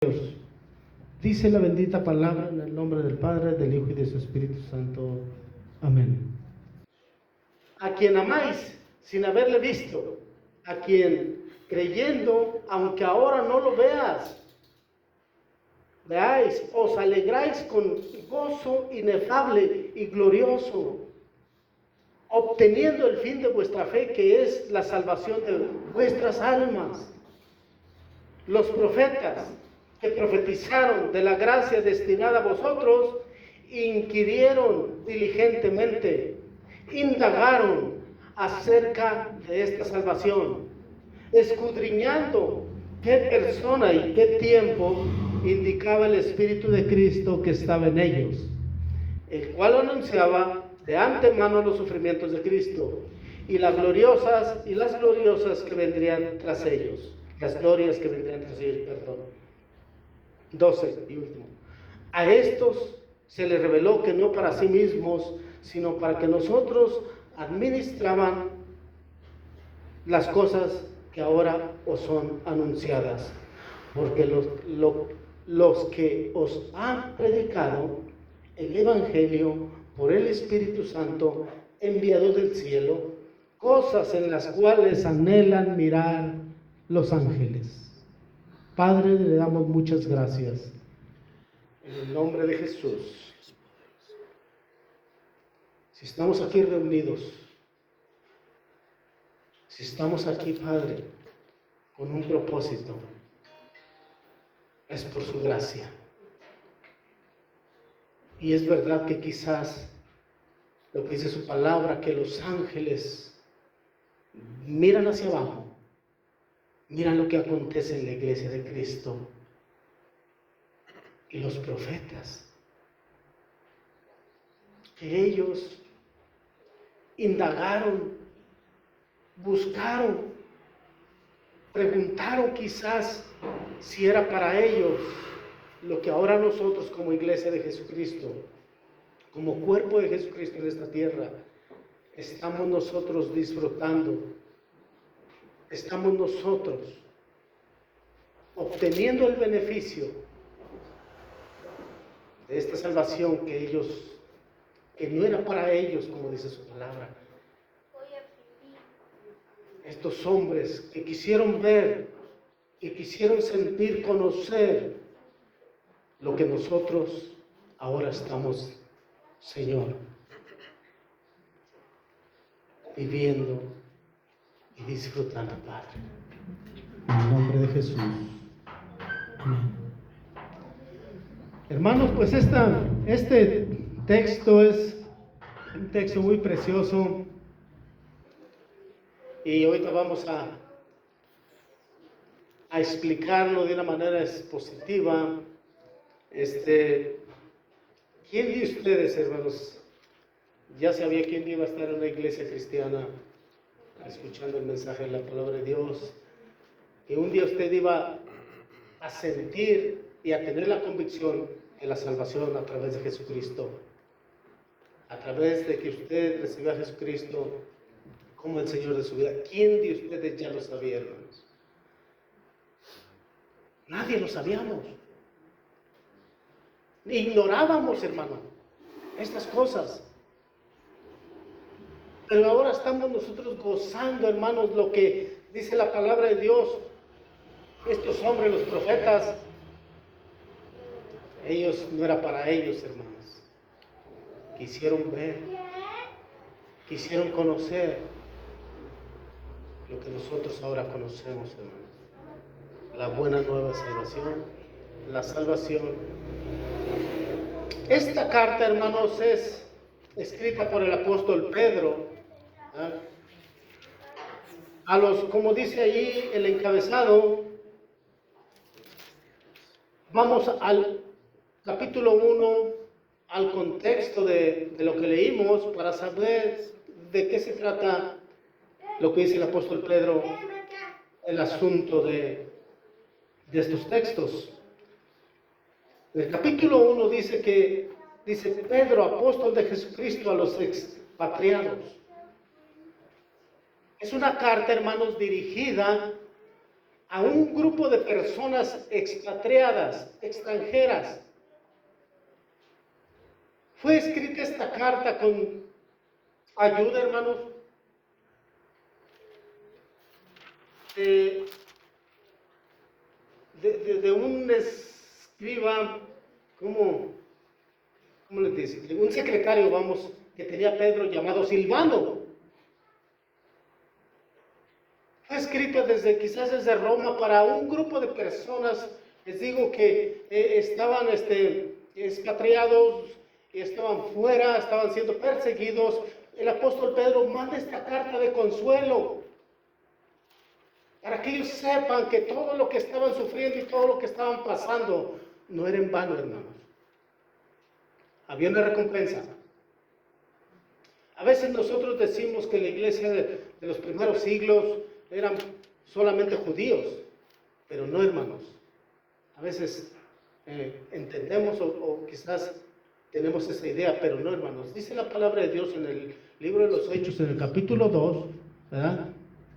Dios. Dice la bendita palabra en el nombre del Padre, del Hijo y de su Espíritu Santo. Amén. A quien amáis sin haberle visto, a quien creyendo, aunque ahora no lo veáis, os alegráis con gozo inefable y glorioso, obteniendo el fin de vuestra fe, que es la salvación de vuestras almas. Los profetas que profetizaron de la gracia destinada a vosotros, inquirieron diligentemente, indagaron acerca de esta salvación, escudriñando qué persona y qué tiempo indicaba el Espíritu de Cristo que estaba en ellos, el cual anunciaba de antemano los sufrimientos de Cristo y las gloriosas que vendrían tras ellos. Las glorias que vendrían tras ellos, perdón. 12 y último. A estos se les reveló que no para sí mismos, sino para que nosotros administraban las cosas que ahora os son anunciadas. Porque los que os han predicado el Evangelio por el Espíritu Santo enviado del cielo, cosas en las cuales anhelan mirar los ángeles. Padre, le damos muchas gracias en el nombre de Jesús. Si estamos aquí reunidos, si estamos aquí, Padre, con un propósito, es por su gracia. Y es verdad que quizás lo que dice su palabra, que los ángeles miran hacia abajo, miran lo que acontece en la iglesia de Cristo. Y los profetas, que ellos indagaron, buscaron, preguntaron quizás si era para ellos lo que ahora nosotros como iglesia de Jesucristo, como cuerpo de Jesucristo en esta tierra, estamos nosotros disfrutando. Estamos nosotros obteniendo el beneficio de esta salvación que no era para ellos, como dice su palabra. Estos hombres que quisieron ver, que quisieron sentir, conocer lo que nosotros ahora estamos, Señor, viviendo y disfrutando, Padre. En el nombre de Jesús. Amén. Hermanos, pues este texto es un texto muy precioso y ahorita vamos a explicarlo de una manera expositiva. ¿Quién de ustedes, hermanos, ya sabía quién iba a estar en una iglesia cristiana escuchando el mensaje de la palabra de Dios? Que un día usted iba a sentir y a tener la convicción de la salvación a través de Jesucristo, a través de que usted recibió a Jesucristo como el Señor de su vida. ¿Quién de ustedes ya lo sabía, hermanos? Nadie lo sabíamos. Ignorábamos, hermano, estas cosas. Pero ahora estamos nosotros gozando, hermanos, lo que dice la palabra de Dios. Estos hombres, los profetas, ellos no era para ellos, hermanos. Quisieron ver, quisieron conocer lo que nosotros ahora conocemos, hermanos. La buena nueva salvación, la salvación. Esta carta, hermanos, es escrita por el apóstol Pedro. Como dice allí el encabezado, vamos al capítulo 1, al contexto de lo que leímos, para saber de qué se trata lo que dice el apóstol Pedro, el asunto de estos textos. El capítulo 1 dice Pedro, apóstol de Jesucristo, a los expatriados. Es una carta, hermanos, dirigida a un grupo de personas expatriadas, extranjeras. Fue escrita esta carta con ayuda, hermanos, de un escriba, ¿cómo les dice? De un secretario, vamos, que tenía Pedro, llamado Silvano. Fue escrita quizás desde Roma para un grupo de personas, les digo que estaban expatriados, estaban fuera, estaban siendo perseguidos. El apóstol Pedro manda esta carta de consuelo para que ellos sepan que todo lo que estaban sufriendo y todo lo que estaban pasando no era en vano, hermanos. Había una recompensa. A veces nosotros decimos que la iglesia de los primeros siglos eran solamente judíos, pero no, hermanos. A veces entendemos o quizás tenemos esa idea, pero no, hermanos. Dice la palabra de Dios en el libro de los Hechos, en el capítulo 2, ¿verdad?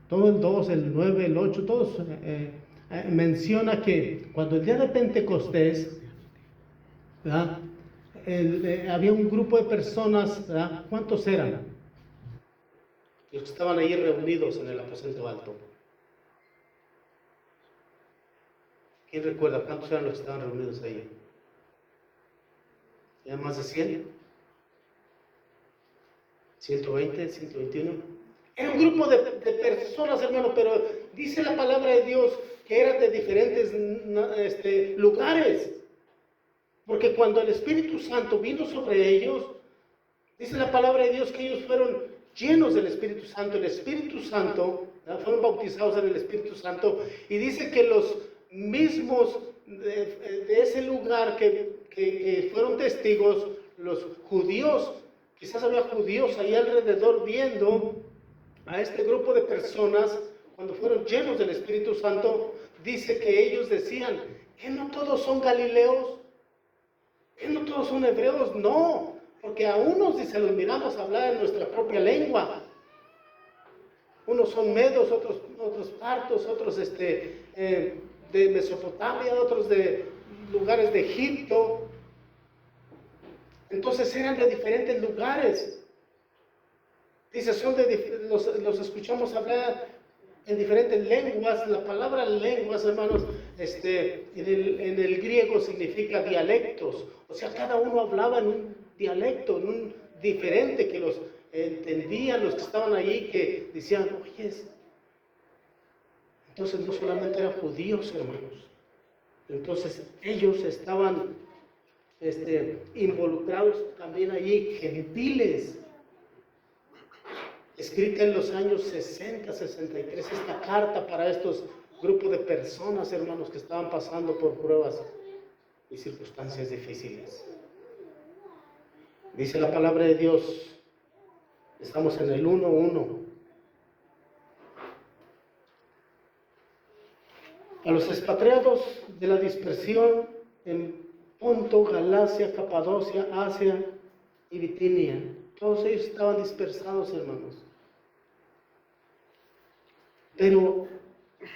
Todo el 2, el 9, el 8, todos menciona que cuando el día de Pentecostés, ¿verdad? Había un grupo de personas, ¿verdad? ¿Cuántos eran? Los que estaban ahí reunidos en el aposento alto. ¿Quién recuerda cuántos eran los que estaban reunidos ahí? ¿Eran más de 100? ¿120? ¿121? Era un grupo de personas, hermano, pero dice la palabra de Dios que eran de diferentes lugares. Porque cuando el Espíritu Santo vino sobre ellos, dice la palabra de Dios que ellos fueron llenos del Espíritu Santo. El Espíritu Santo, fueron bautizados en el Espíritu Santo, y dice que los mismos de ese lugar que fueron testigos, los judíos, quizás había judíos ahí alrededor viendo a este grupo de personas, cuando fueron llenos del Espíritu Santo, dice que ellos decían, ¿que no todos son galileos? ¿Que no todos son hebreos? No, porque a unos, dice, los miramos hablar en nuestra propia lengua. Unos son medos, otros partos, otros de Mesopotamia, otros de lugares de Egipto. Entonces eran de diferentes lugares. Dice, los escuchamos hablar en diferentes lenguas. La palabra lenguas, hermanos, en el griego significa dialectos. O sea, cada uno hablaba en un dialecto, en un diferente, que los entendían los que estaban allí, que decían, oye, entonces no solamente eran judíos, hermanos. Entonces ellos estaban involucrados también allí, gentiles. Escrita en los años 60, 63, esta carta para estos grupos de personas, hermanos, que estaban pasando por pruebas y circunstancias difíciles. Dice la palabra de Dios, estamos en el 1:1. A los expatriados de la dispersión en Ponto, Galacia, Capadocia, Asia y Bitinia. Todos ellos estaban dispersados, hermanos. Pero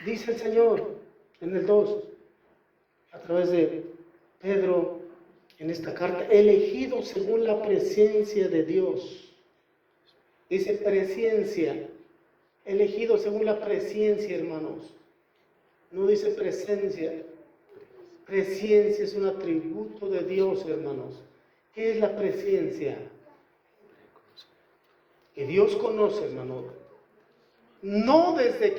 dice el Señor en el 2, a través de Pedro, en esta carta, elegidos según la presencia de Dios. Dice presencia, elegidos según la presencia, hermanos. No dice presencia. Presencia es un atributo de Dios, hermanos. ¿Qué es la presencia? Que Dios conoce, hermano. No desde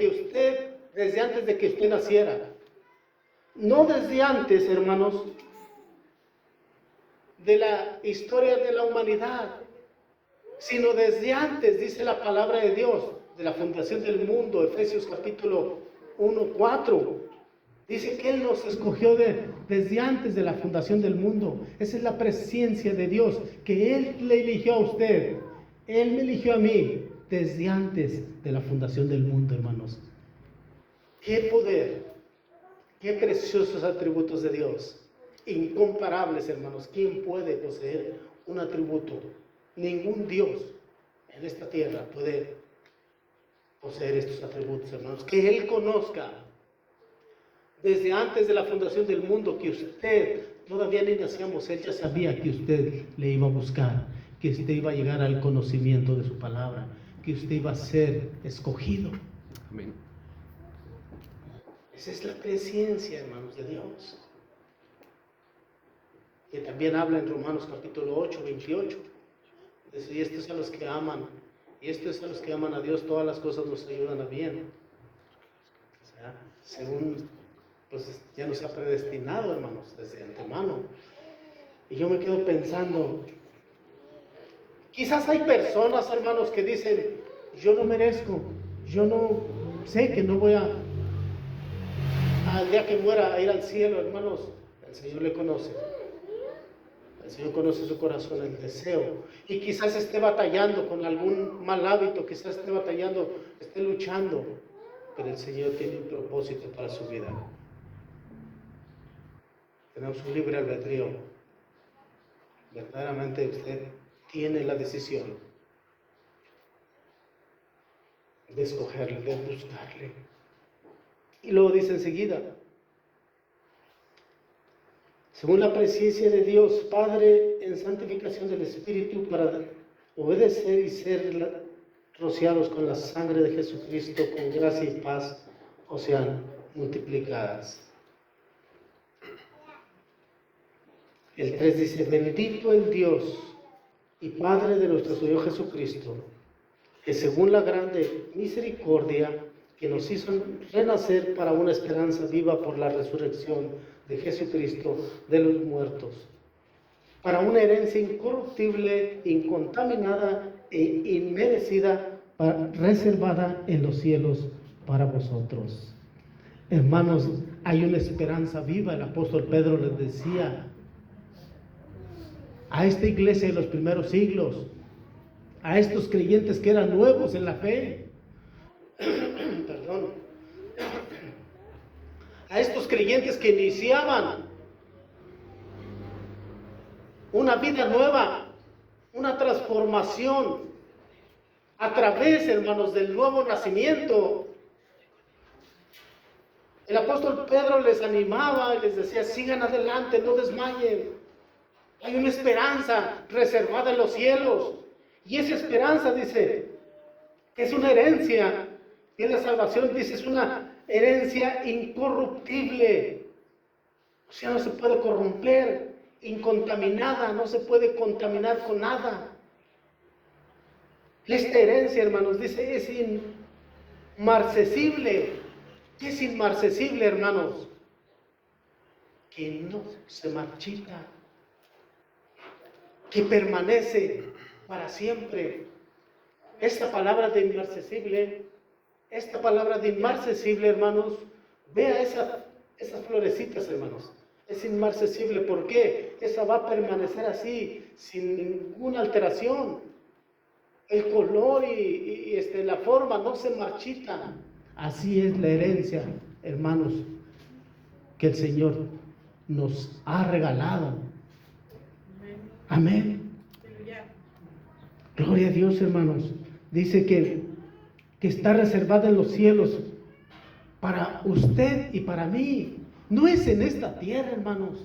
antes de que usted naciera. No desde antes, hermanos, de la historia de la humanidad, sino desde antes, dice la palabra de Dios, de la fundación del mundo, Efesios capítulo 1:4. Dice que Él nos escogió desde antes de la fundación del mundo. Esa es la presencia de Dios, que Él le eligió a usted. Él me eligió a mí desde antes de la fundación del mundo, hermanos. ¡Qué poder! ¡Qué preciosos atributos de Dios! Incomparables, hermanos. ¿Quién puede poseer un atributo? Ningún Dios en esta tierra puede poseer estos atributos, hermanos. Que Él conozca Desde antes de la fundación del mundo, que usted, todavía ni nacíamos, Él ya sabía que usted le iba a buscar, que usted iba a llegar al conocimiento de su palabra, que usted iba a ser escogido. Amén. Esa es la presencia, hermanos, de Dios. Que también habla en Romanos capítulo 8, 28. Dice, y estos a los que aman, y estos a los que aman a Dios, todas las cosas nos ayudan a bien. O sea, según, pues ya nos ha predestinado, hermanos, desde antemano. Y yo me quedo pensando, quizás hay personas, hermanos, que dicen, yo no merezco, yo no sé que no voy al día que muera a ir al cielo, hermanos. El Señor le conoce. El Señor conoce su corazón, el deseo. Y quizás esté batallando con algún mal hábito, quizás esté batallando, esté luchando. Pero el Señor tiene un propósito para su vida. Tenemos un libre albedrío. Verdaderamente usted tiene la decisión de escogerle, de buscarle. Y luego dice enseguida, según la presencia de Dios Padre en santificación del Espíritu, para obedecer y ser rociados con la sangre de Jesucristo, con gracia y paz, o sean multiplicadas. El 3 dice, bendito el Dios y Padre de nuestro Señor Jesucristo, que según la grande misericordia que nos hizo renacer para una esperanza viva por la resurrección de Jesucristo de los muertos, para una herencia incorruptible, incontaminada e inmerecida, reservada en los cielos para vosotros. Hermanos, hay una esperanza viva. El apóstol Pedro les decía a esta iglesia de los primeros siglos, a estos creyentes que eran nuevos en la fe, perdón, a estos creyentes que iniciaban una vida nueva, una transformación a través, hermanos, del nuevo nacimiento. El apóstol Pedro les animaba y les decía, sigan adelante, no desmayen. Hay una esperanza reservada en los cielos. Y esa esperanza, dice, que es una herencia. Y en la salvación, dice, es una herencia incorruptible. O sea, no se puede corromper, incontaminada, no se puede contaminar con nada. Esta herencia, hermanos, dice, es inmarcesible. ¿Qué es inmarcesible, hermanos? Que no se marchita, que permanece para siempre. Esta palabra de inmarcesible, hermanos, vea esas florecitas, hermanos. Es inmarcesible. ¿Por qué? Esa va a permanecer así, sin ninguna alteración. El color y la forma no se marchitan. Así es la herencia, hermanos, que el Señor nos ha regalado. Amén. Gloria a Dios, hermanos. Dice que está reservada en los cielos para usted y para mí. No es en esta tierra, hermanos.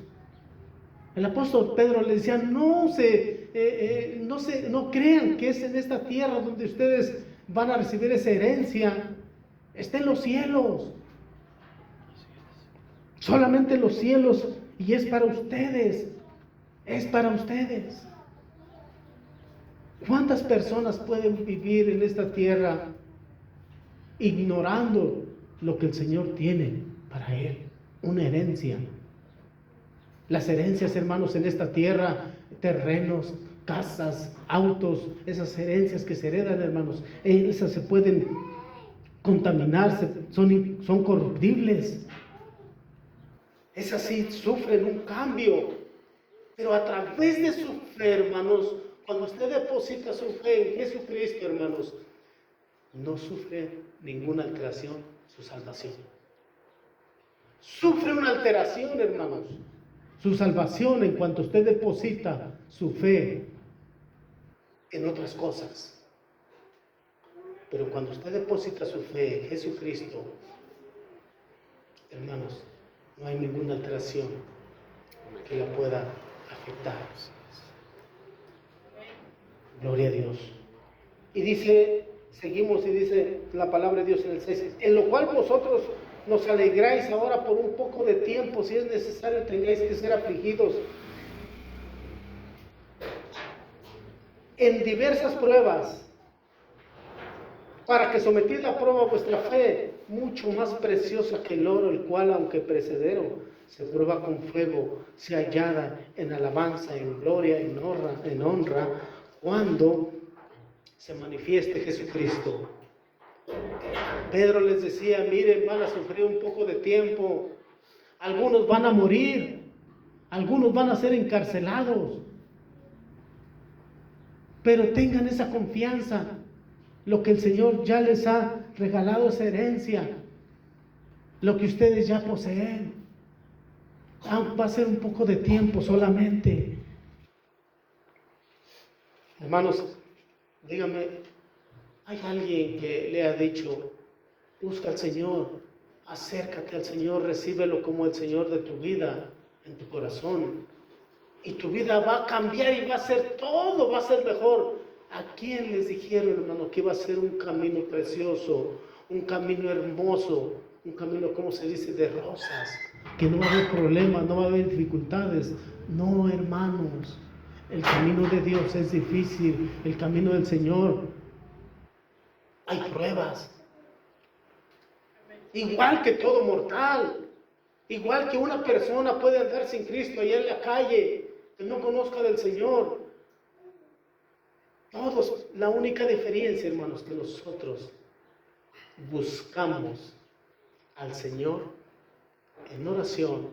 El apóstol Pedro le decía, no crean que es en esta tierra donde ustedes van a recibir esa herencia. Está en los cielos. Solamente en los cielos. Y es para ustedes. Es para ustedes. ¿Cuántas personas pueden vivir en esta tierra ignorando lo que el Señor tiene para Él? Una herencia. Las herencias, hermanos, en esta tierra, terrenos, casas, autos, esas herencias que se heredan, hermanos, esas se pueden contaminarse, son corruptibles. Esas sí sufren un cambio, pero a través de su fe, hermanos, cuando usted deposita su fe en Jesucristo, hermanos, no sufre ninguna alteración su salvación. Sufre una alteración, hermanos, su salvación en cuanto usted deposita su fe en otras cosas. Pero cuando usted deposita su fe en Jesucristo, hermanos, no hay ninguna alteración que la pueda afectar. Gloria a Dios. Y dice, seguimos y dice la palabra de Dios en el 6, en lo cual vosotros nos alegráis ahora por un poco de tiempo, si es necesario tengáis que ser afligidos en diversas pruebas, para que sometid a prueba vuestra fe, mucho más preciosa que el oro, el cual, aunque perecedero, se prueba con fuego, se hallada en alabanza, en gloria, en honra, cuando se manifieste Jesucristo. Pedro les decía, miren, van a sufrir un poco de tiempo, algunos van a morir, algunos van a ser encarcelados, pero tengan esa confianza, lo que el Señor ya les ha regalado, esa herencia, lo que ustedes ya poseen, va a ser un poco de tiempo solamente. Hermanos, dígame, ¿hay alguien que le ha dicho, busca al Señor, acércate al Señor, recíbelo como el Señor de tu vida, en tu corazón, y tu vida va a cambiar y va a ser todo, va a ser mejor? ¿A quién les dijeron, hermano, que iba a ser un camino precioso, un camino hermoso, un camino, ¿cómo se dice?, de rosas, que no va a haber problemas, no va a haber dificultades? No, hermanos, el camino de Dios es difícil, el camino del Señor hay pruebas, igual que todo mortal, igual que una persona puede andar sin Cristo allá en la calle, que no conozca del Señor. Todos, la única diferencia, hermanos, que nosotros buscamos al Señor en oración,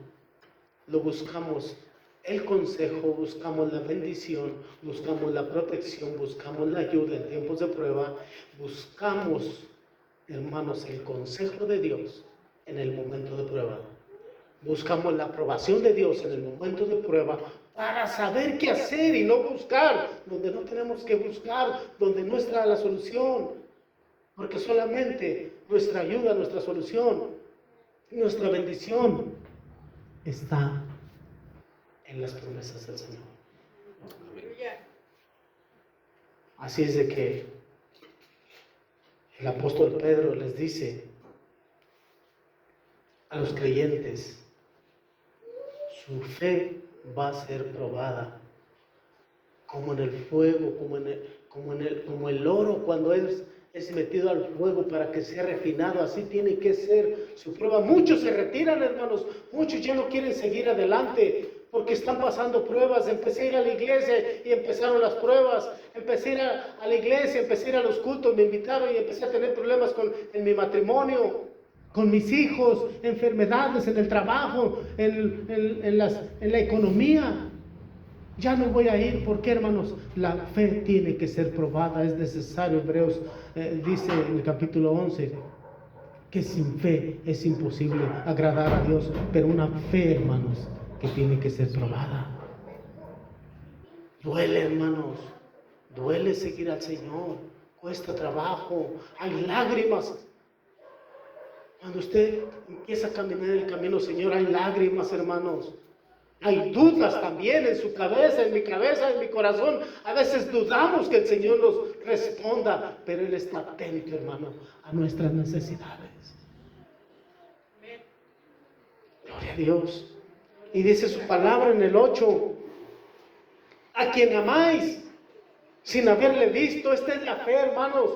lo buscamos el consejo, buscamos la bendición, buscamos la protección, buscamos la ayuda en tiempos de prueba, buscamos, hermanos, el consejo de Dios en el momento de prueba. Buscamos la aprobación de Dios en el momento de prueba para saber qué hacer y no buscar donde no tenemos que buscar, donde no está la solución. Porque solamente nuestra ayuda, nuestra solución, nuestra bendición está en las promesas del Señor. Así es de que el apóstol Pedro les dice a los creyentes, su fe va a ser probada, como en el fuego, como el oro cuando es metido al fuego para que sea refinado. Así tiene que ser su prueba. Muchos se retiran, hermanos, muchos ya no quieren seguir adelante porque están pasando pruebas. Empecé a ir a la iglesia y empezaron las pruebas. Empecé a ir a la iglesia, empecé a ir a los cultos, me invitaron y empecé a tener problemas en mi matrimonio, con mis hijos, enfermedades en el trabajo, en la economía. Ya no voy a ir, porque, hermanos, la fe tiene que ser probada, es necesario. Hebreos dice en el capítulo 11 que sin fe es imposible agradar a Dios, pero una fe, hermanos, que tiene que ser probada. Duele, hermanos, duele seguir al Señor, cuesta trabajo, hay lágrimas. Cuando usted empieza a caminar el camino, Señor, hay lágrimas, hermanos. Hay dudas también en su cabeza, en mi corazón. A veces dudamos que el Señor nos responda, pero Él está atento, hermano, a nuestras necesidades. Gloria a Dios. Y dice su palabra en el 8, a quien amáis sin haberle visto. Esta es la fe, hermanos.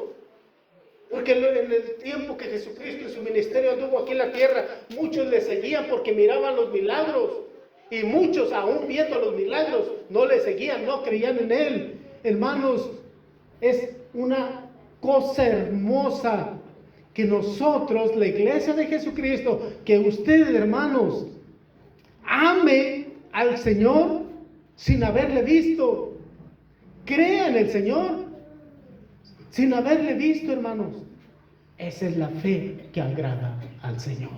Porque en el tiempo que Jesucristo en su ministerio anduvo aquí en la tierra, muchos le seguían porque miraban los milagros. Y muchos, aún viendo los milagros, no le seguían, no creían en Él. Hermanos, es una cosa hermosa que nosotros, la iglesia de Jesucristo, que ustedes, hermanos, ame al Señor sin haberle visto. Crea en el Señor sin haberle visto, hermanos. Esa es la fe que agrada al Señor.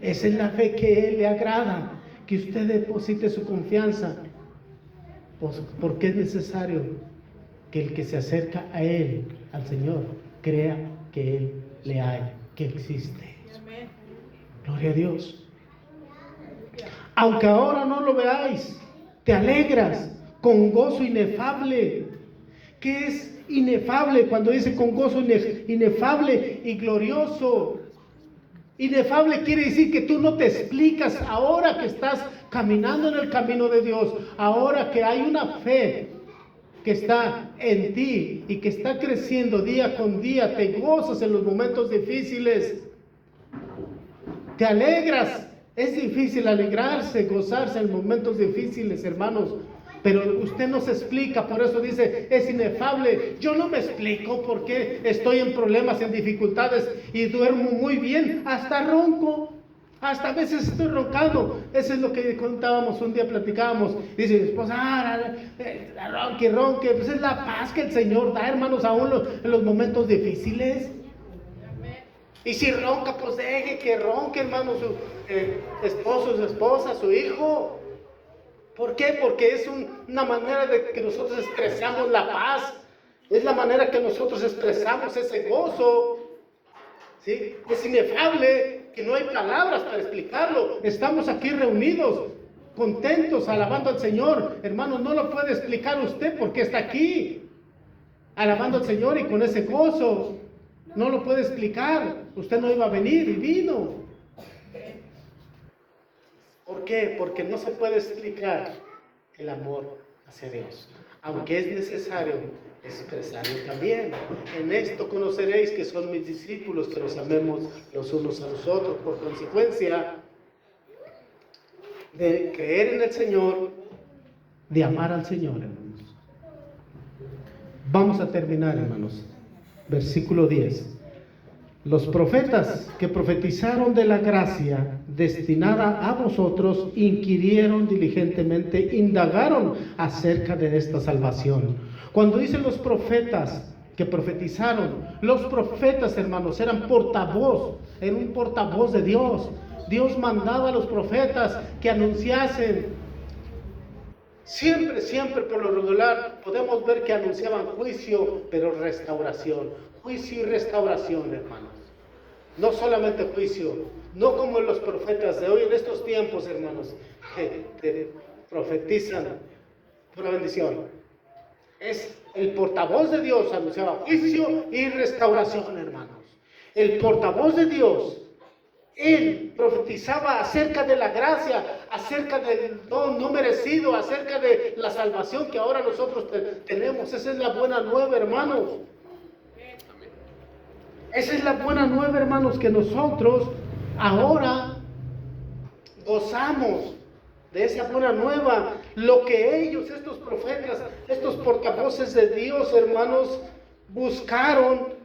Esa es la fe que Él le agrada. Que usted deposite su confianza, porque es necesario que el que se acerca a Él, al Señor, crea que Él le hay, que existe. Gloria a Dios. Aunque ahora no lo veáis, te alegras con gozo inefable. ¿Qué es inefable cuando dice con gozo inefable y glorioso? Inefable quiere decir que tú no te explicas ahora que estás caminando en el camino de Dios, ahora que hay una fe que está en ti y que está creciendo día con día, te gozas en los momentos difíciles, te alegras. Es difícil alegrarse, gozarse en momentos difíciles, hermanos, pero usted no se explica, por eso dice, es inefable. Yo no me explico por qué estoy en problemas, en dificultades y duermo muy bien, hasta ronco. Hasta a veces estoy roncando. Eso es lo que contábamos un día, platicábamos. Dice mi esposa, ronque, ronque. Pues es la paz que el Señor da, hermanos, aún en los momentos difíciles. Y si ronca, pues deje que ronque, hermano, su esposo, su esposa, su hijo. ¿Por qué? Porque es una manera de que nosotros expresamos la paz. Es la manera que nosotros expresamos ese gozo. ¿Sí? Es inefable, que no hay palabras para explicarlo. Estamos aquí reunidos, contentos, alabando al Señor. Hermano, no lo puede explicar usted porque está aquí, alabando al Señor y con ese gozo. No lo puede explicar. Usted no iba a venir y vino. ¿Por qué? Porque no se puede explicar el amor hacia Dios. Aunque es necesario expresarlo también. En esto conoceréis que son mis discípulos, que nos amemos los unos a los otros. Por consecuencia de creer en el Señor, de amar al Señor, hermanos. Vamos a terminar, hermanos. Versículo 10. Los profetas que profetizaron de la gracia destinada a vosotros inquirieron diligentemente, indagaron acerca de esta salvación. Cuando dicen los profetas que profetizaron, los profetas, hermanos, eran portavoz, eran un portavoz de Dios. Dios mandaba a los profetas que anunciasen. Siempre por lo regular podemos ver que anunciaban juicio, pero restauración. Juicio y restauración, hermanos. No solamente juicio, no como los profetas de hoy en estos tiempos, hermanos, que profetizan pura bendición. Es el portavoz de Dios, anunciaba juicio y restauración, hermanos. El portavoz de Dios, él profetizaba acerca de la gracia, acerca del don no merecido, acerca de la salvación que ahora nosotros tenemos. Esa es la buena nueva, hermanos. Esa es la buena nueva, hermanos, que nosotros ahora gozamos de esa buena nueva. Lo que ellos, estos profetas, estos portavoces de Dios, hermanos, buscaron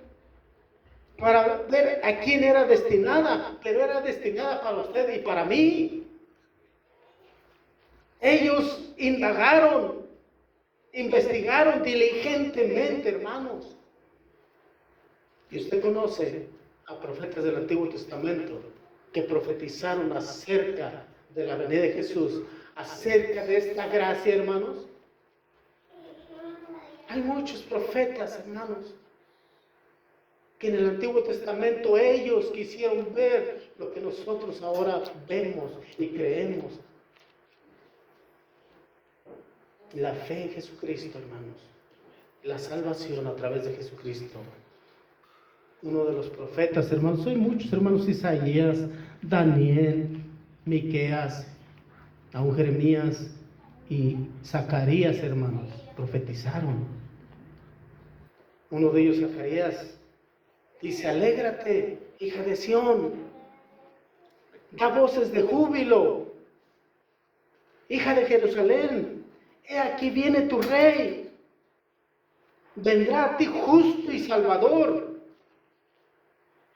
para ver a quién era destinada, pero era destinada para usted y para mí. Ellos indagaron, investigaron diligentemente, hermanos. Y usted conoce a profetas del Antiguo Testamento que profetizaron acerca de la venida de Jesús, acerca de esta gracia, hermanos. Hay muchos profetas, hermanos, que en el Antiguo Testamento ellos quisieron ver lo que nosotros ahora vemos y creemos. La fe en Jesucristo, hermanos, la salvación a través de Jesucristo. Uno de los profetas, hermanos, hay muchos, hermanos, Isaías, Daniel, Miqueas, aún Jeremías y Zacarías, hermanos, profetizaron. Uno de ellos, Zacarías, dice: alégrate, hija de Sión, da voces de júbilo, hija de Jerusalén, he aquí viene tu rey, vendrá a ti justo y salvador,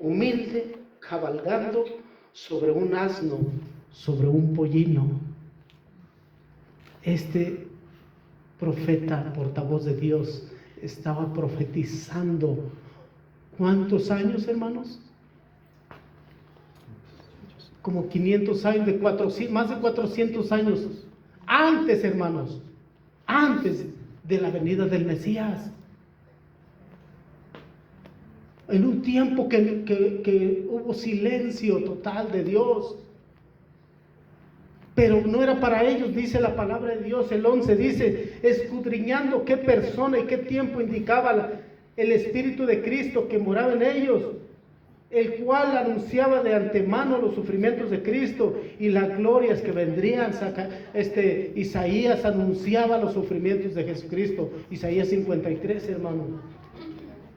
humilde, cabalgando sobre un asno, sobre un pollino. Este profeta, portavoz de Dios, estaba profetizando. ¿Cuántos años, hermanos? Como 500 años, más de 400 años antes, hermanos, antes de la venida del Mesías. En un tiempo que hubo silencio total de Dios. pero no era para ellos, dice la palabra de Dios. El 11 dice, escudriñando qué persona y qué tiempo indicaba el Espíritu de Cristo que moraba en ellos, el cual anunciaba de antemano los sufrimientos de Cristo y las glorias que vendrían. Isaías anunciaba los sufrimientos de Jesucristo. Isaías 53, hermano.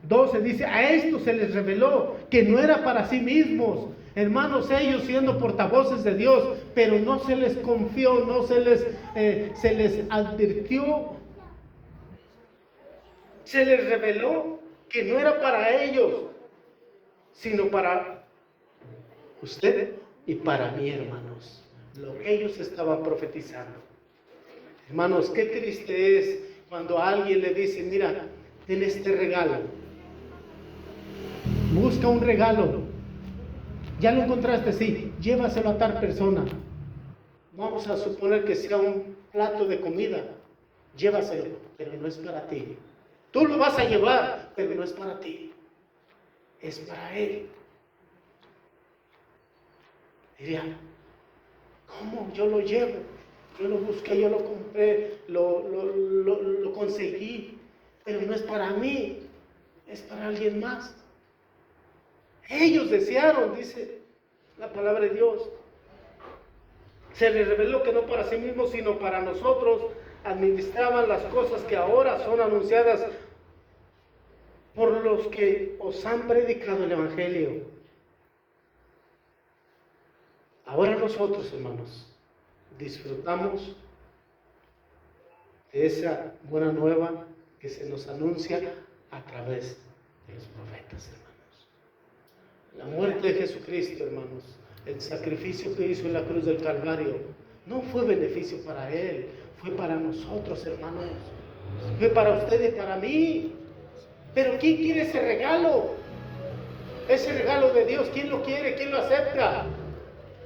12 dice, a esto se les reveló que no era para sí mismos, hermanos, ellos siendo portavoces de Dios, pero no se les confió, no se les advirtió, se les reveló que no era para ellos, sino para usted y para mí, hermanos, lo que ellos estaban profetizando. Hermanos, qué triste es cuando a alguien le dice, mira, ten este regalo. Busca un regalo. Ya lo encontraste, sí, llévaselo a tal persona. Vamos a suponer que sea un plato de comida. Llévaselo, pero no es para ti. Tú lo vas a llevar, pero no es para ti. Es para él. Diría, ¿cómo? Yo lo llevo. Yo lo busqué, yo lo compré, lo conseguí, pero no es para mí, es para alguien más. Ellos desearon, dice la palabra de Dios. Se les reveló que no para sí mismos, sino para nosotros, administraban las cosas que ahora son anunciadas por los que os han predicado el Evangelio. Ahora nosotros, hermanos, disfrutamos de esa buena nueva que se nos anuncia a través de los profetas, hermanos. La muerte de Jesucristo, hermanos, el sacrificio que hizo en la cruz del Calvario, no fue beneficio para Él, fue para nosotros, hermanos. Fue para usted y para mí. Pero ¿quién quiere ese regalo? Ese regalo de Dios, ¿quién lo quiere? ¿Quién lo acepta?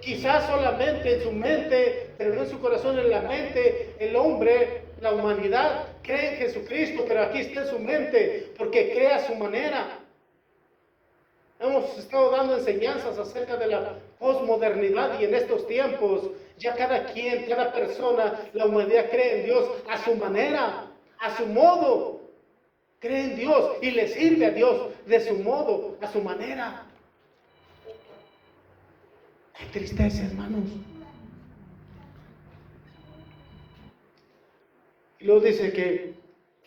Quizás solamente en su mente, pero no en su corazón, en la mente, el hombre, la humanidad, cree en Jesucristo, pero aquí está en su mente, porque cree a su manera. Hemos estado dando enseñanzas acerca de la posmodernidad y en estos tiempos ya cada quien, cada persona, la humanidad cree en Dios a su manera, a su modo. Cree en Dios y le sirve a Dios de su modo, a su manera. Qué tristeza, hermanos. Y luego dice que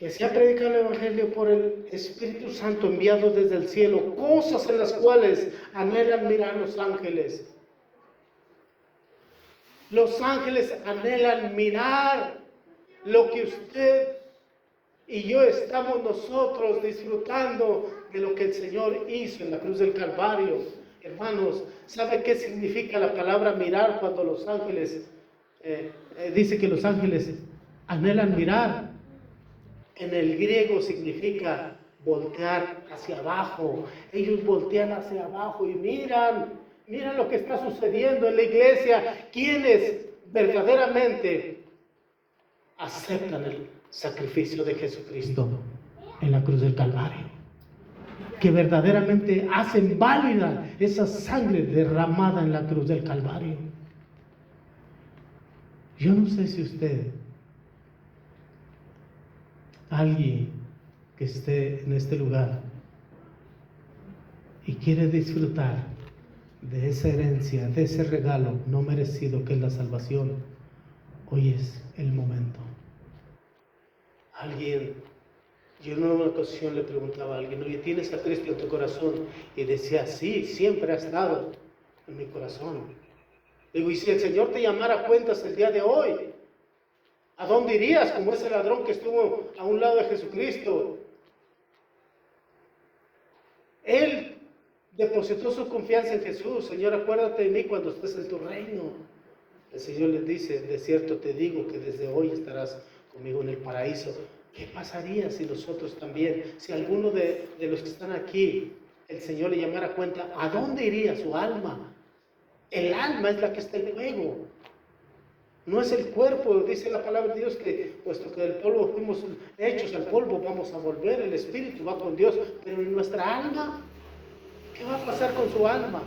se ha predicado el Evangelio por el Espíritu Santo enviado desde el cielo, cosas en las cuales anhelan mirar los ángeles. Los ángeles anhelan mirar lo que usted y yo estamos nosotros disfrutando de lo que el Señor hizo en la cruz del Calvario. Hermanos, ¿sabe qué significa la palabra mirar cuando los ángeles, dice que los ángeles anhelan mirar? En el griego significa voltear hacia abajo. Ellos voltean hacia abajo y miran lo que está sucediendo en la iglesia. Quienes verdaderamente aceptan el sacrificio de Jesucristo en la cruz del Calvario. Que verdaderamente hacen válida esa sangre derramada en la cruz del Calvario. Yo no sé si usted, alguien que esté en este lugar y quiere disfrutar de esa herencia, de ese regalo no merecido que es la salvación, hoy es el momento. Yo en una ocasión le preguntaba a alguien, oye, ¿tienes a Cristo en tu corazón? Y decía, sí, siempre ha estado en mi corazón. Digo, ¿y si el Señor te llamara a cuentas el día de hoy? ¿A dónde irías como ese ladrón que estuvo a un lado de Jesucristo? Él depositó su confianza en Jesús. Señor, acuérdate de mí cuando estés en tu reino. El Señor les dice, de cierto te digo que desde hoy estarás conmigo en el paraíso. ¿Qué pasaría si nosotros también, si alguno de los que están aquí, el Señor le llamara a cuenta, ¿a dónde iría su alma? El alma es la que está en juego. No es el cuerpo, dice la palabra de Dios que puesto que del polvo fuimos hechos, al polvo vamos a volver, el espíritu va con Dios, pero en nuestra alma, ¿qué va a pasar con su alma?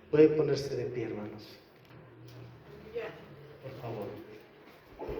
Puede ponerse de pie, hermanos.